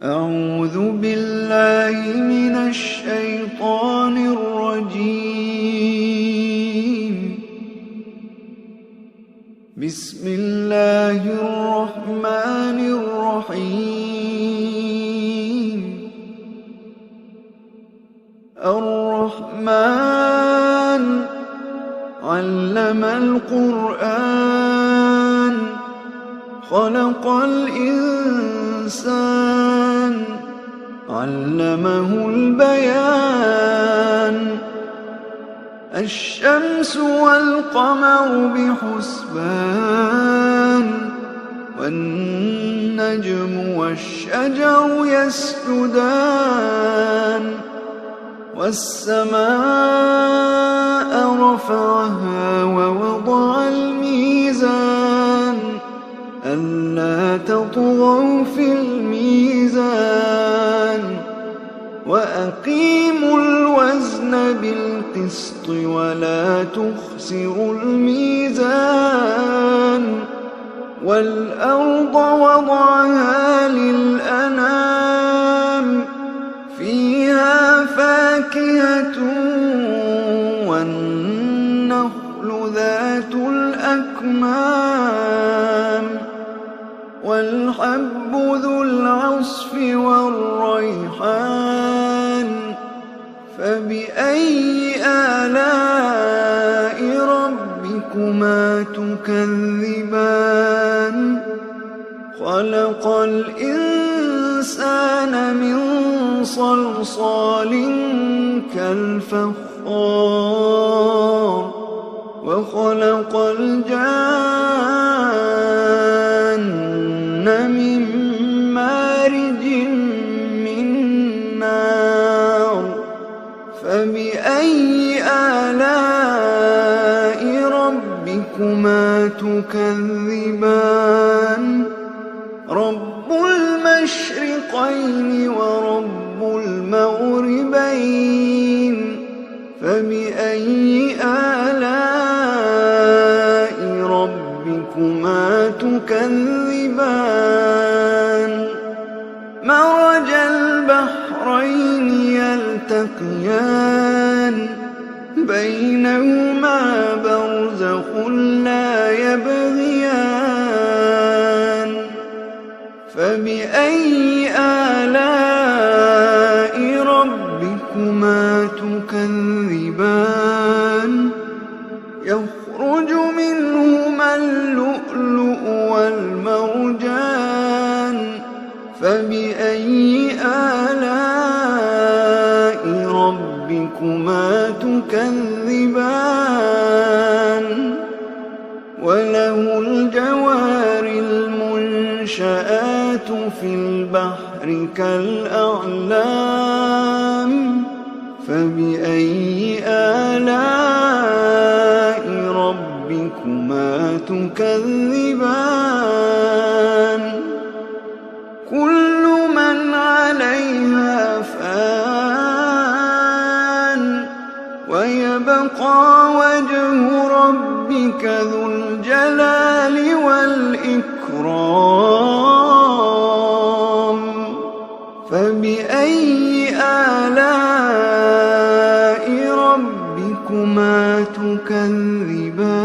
أعوذ بالله من الشيطان الرجيم. بسم الله الرحمن الرحيم. الرحمن علم القرآن خلق الإنسان علمه البيان. الشمس والقمر بحسبان والنجم والشجر يسجدان. والسماء رفعها ووضع الميزان ألا تطغوا في الميزان وأقيموا الوزن بالقسط ولا تخسروا الميزان. والأرض وضعها للأنام فيها فاكهة والنخل ذات الأكمام والحب ذو العصف والريحان. فبأي آلاء ربكما تكذبان؟ خلق الإنسان من صلصال كالفخار وخلق الجان من مارج من نار. فبأي آلاء ربكما تكذبان؟ رب المشرقين ورب المغربين. فبأي آلاء ربكما تكذبان؟ مرج البحرين يلتقيان بينهما برزخ لا يبغيان. فبأي آلاء ربكما تكذبان؟ يخرج منهما اللؤلؤ والمرجان. فبأي آلاء ربكما تكذبان؟ وله الجوار المنشآت في البحر كالأعلام. فبأي آلاء ربكما تكذبان؟ كل من عليها فان ويبقى وجه ربك ذو الجلال والإكرام. فبأي آلاء ربكما تكذبان؟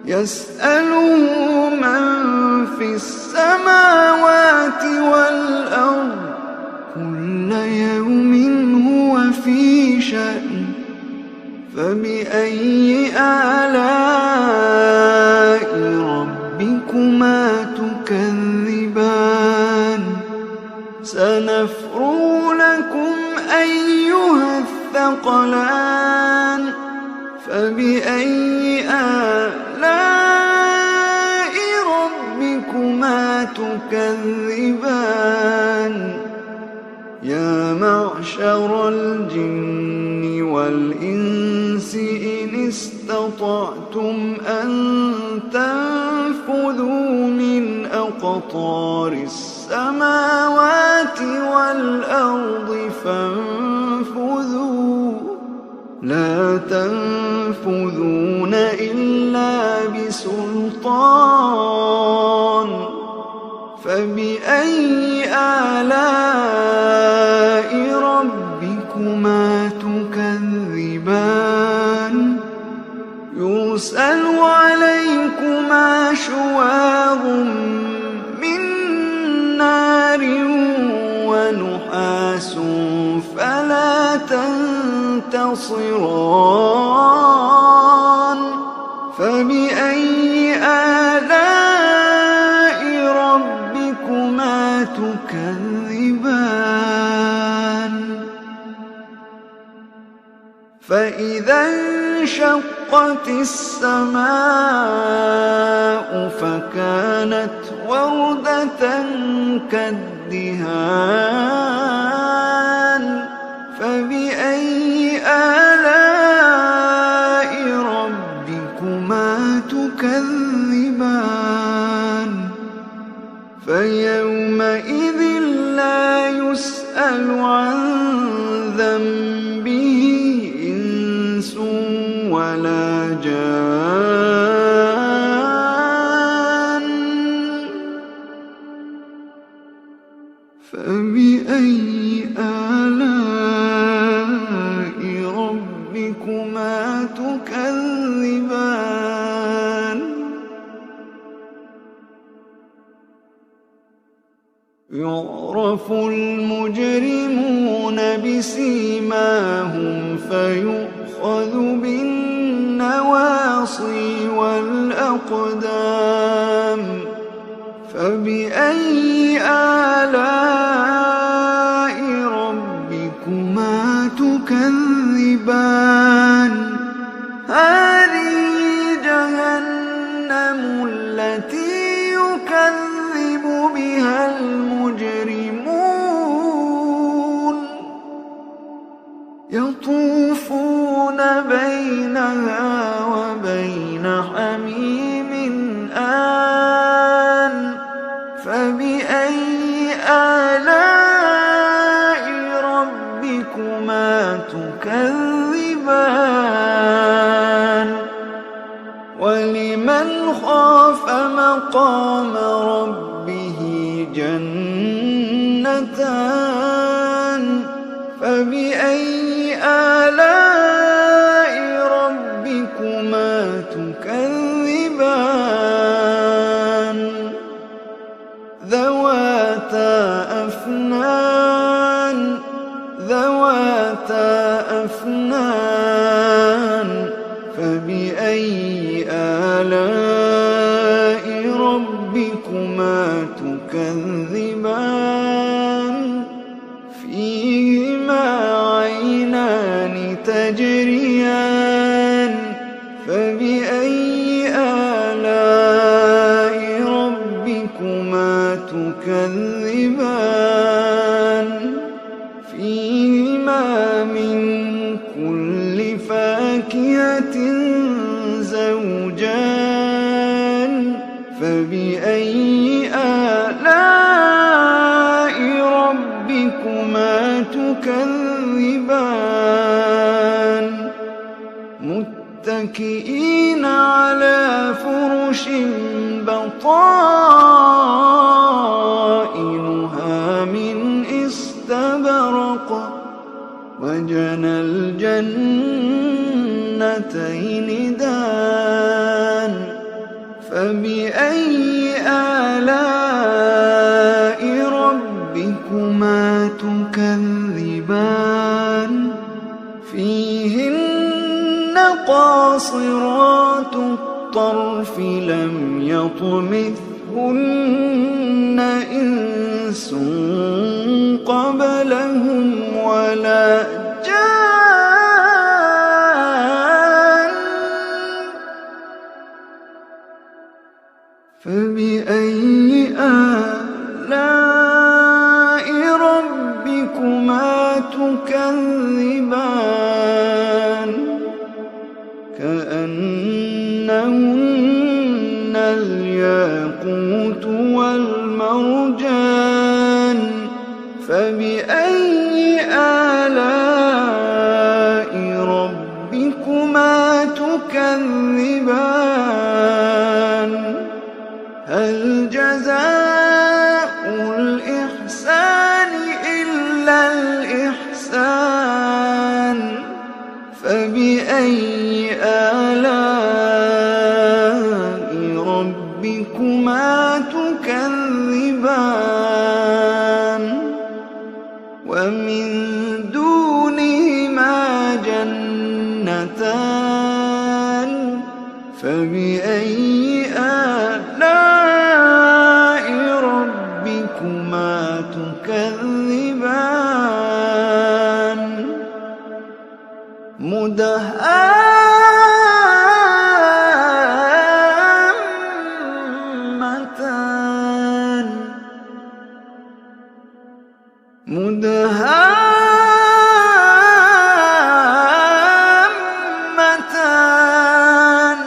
يسأله من في السماوات والأرض كل يوم هو في شأن. فبأي آلاء ربكما تكذبان؟ سنفرغ لكم أيها الثقلان. فبأي آلاء ربكما تكذبان؟ يا معشر الجن والإنس إن استطعتم أن تنفذوا من أقطار السماوات والأرض فانفذوا لا تنفذون إلا بسلطان. فبأي آلاء ربكما تكذبان يرسل عليكما شواظ من نار ونحاس فلا تنتصران فبأي آلاء ربكما تكذبان فإذا انشقت السماء فكانت وردة كالدهان فبأي آلاء ربكما تكذبان فيومئذ لا يسأل عن ذنبه إنس ولا جان فبأي آلاء ربكما تكذبان يعرف المجرمون بسيماهم فيؤخذ بالنواصي والأقدام فبأي آلاء ربكما تكذبان هذه جهنم التي يكذب بها المجرمون يطوفون بينها وبين حميم آن فبأي آلاء ربكما تكذبان ولمن خاف مقام ربه جنتان فبأي آلاء ربكما تكذبان ذواتا أفنان فبأي آلاء ربكما تكذبان فيهما عينان تجريان فبأي آلاء ربكما تكذبان فيهما من كل فاكهة زوجان فبأي آلاء ربكما تكذبان متكئين على فرش بطائنها من استبرق وجنى الجنتين دان فبأي آلاء ربكما تكذبان فيهن قاصرات الطرف لم يطمثهن إنس قبلهم ولا جان فبأي آلاء ربكما تكذبان كأنهن الياقوت والمرجان فبأي آلاء ربكما تكذبان هل جزاء الإحسان الإحسان إلا الإحسان فبأي آلاء ربكما تكذبان ومن دونهما جنتان فبأي آلاء ربكما تكذبان مدهامتان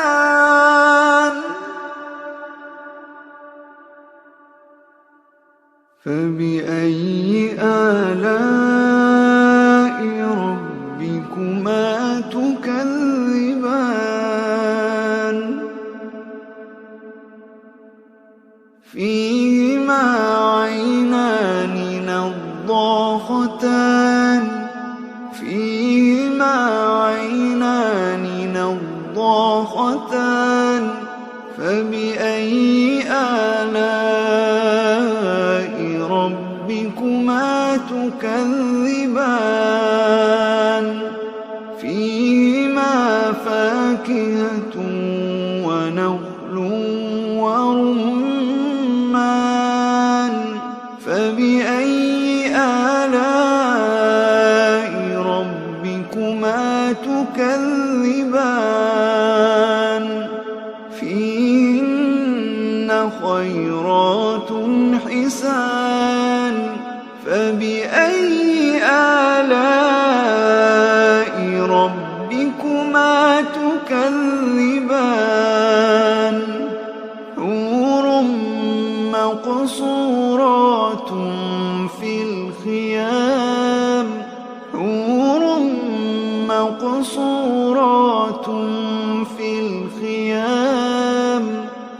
مدهامتان فبأي آلاء ربكما تكذبان فيهما عينان نضاختان فيهما عينان نضاختان فبأي آلاء ربكما تكذبان فيهما فاكهة ونخل ورمان فبأي آلاء ربكما تكذبان فيهن خيرات حسان فبأي آلاء ربكما تكذبان حور مقصورات في الخيام حور مقصورات في الخيام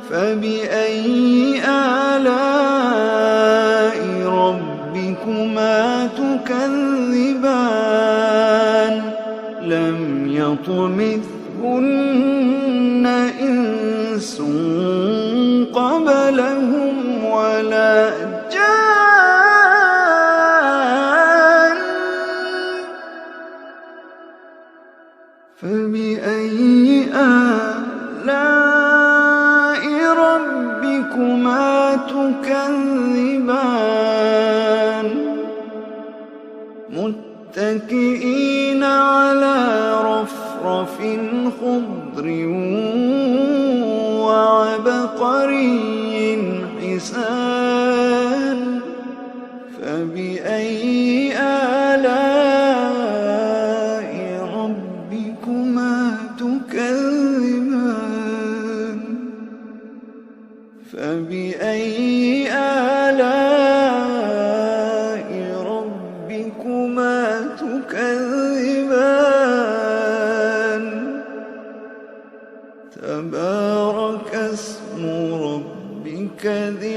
فبأي آلاء ربكما تكذبان لم يطمثهن إنس قبلهم ولا جان فبأي آلاء ربكما تكذبان متكئين على رفرف خضر وعبقري حسان فبأي آلاء ربكما تكذبان فبأي آلاء ربكما تكذبان تبارك اسم ربك ذي